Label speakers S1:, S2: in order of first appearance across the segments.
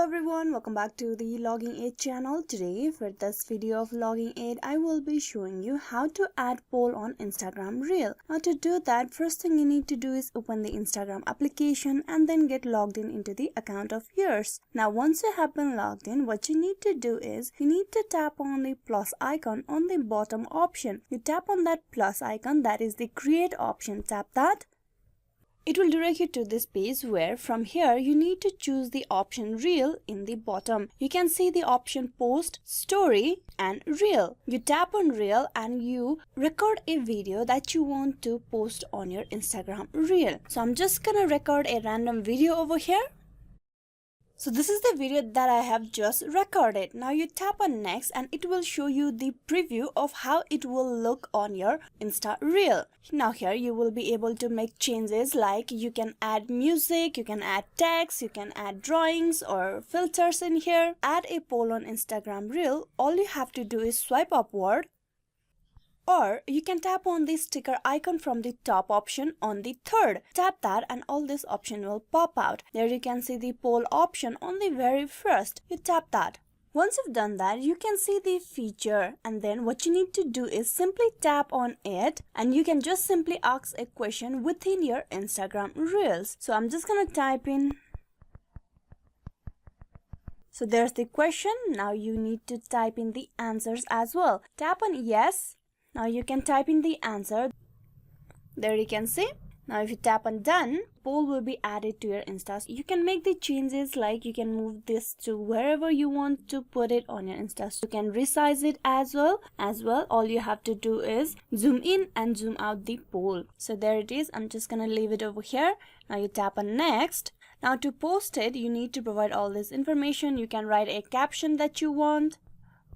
S1: everyone, welcome back to the Logging Aid channel. Today for this video of Logging Aid, I will be showing you how to add poll on Instagram Reel. Now to do that, first thing you need to do is open the Instagram application and then get logged in into the account of yours. Now once you have been logged in, what you need to do is you need to tap on the plus icon on the bottom option. You tap on that plus icon, that is the create option. Tap that. It will direct you to this page where from here you need to choose the option Reel in the bottom. You can see the option Post, Story and Reel. You tap on Reel and you record a video that you want to post on your Instagram Reel. So I'm just gonna record a random video over here. So this is the video that I have just recorded. Now you tap on next and it will show you the preview of how it will look on your Insta Reel. Now here you will be able to make changes like you can add music, you can add text, you can add drawings or filters in here. Add a poll on Instagram Reel. All you have to do is swipe upward. Or you can tap on the sticker icon from the top option on the third. Tap that and all this option will pop out. There you can see the poll option on the very first. You tap that. Once you've done that, you can see the feature and then what you need to do is simply tap on it and you can just simply ask a question within your Instagram Reels. So I'm just gonna type in. So there's the question. Now you need to type in the answers as well. Tap on yes. Now you can type in the answer. There you can see. Now if you tap on done, poll will be added to your Insta. You can make the changes like you can move this to wherever you want to put it on your Insta. You can resize it as well. All you have to do is zoom in and zoom out the poll. So there it is. I'm just gonna leave it over here. Now you tap on next. Now to post it, you need to provide all this information. You can write a caption that you want.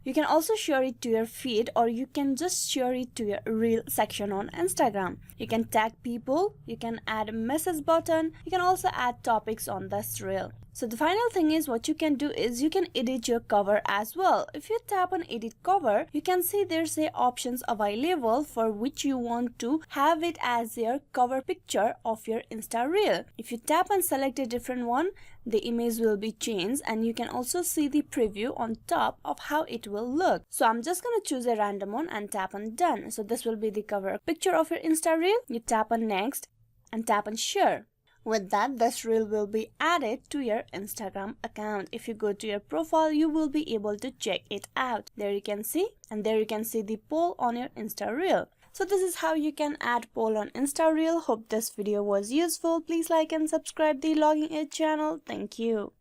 S1: You can also share it to your feed or you can just share it to your Reel section on Instagram. You can tag people, you can add a message button, you can also add topics on this Reel. So the final thing is what you can do is you can edit your cover as well. If you tap on edit cover, you can see there's a options available for which you want to have it as your cover picture of your Insta Reel. If you tap and select a different one, the image will be changed and you can also see the preview on top of how it will look. So I'm just gonna choose a random one and tap on done. So this will be the cover picture of your Insta Reel. You tap on next and tap on share. With that, this Reel will be added to your Instagram account. If you go to your profile, you will be able to check it out. There you can see, and there you can see the poll on your Insta Reel. So this is how you can add poll on Insta Reel. Hope this video was useful. Please like and subscribe the Logging Aid channel. Thank you.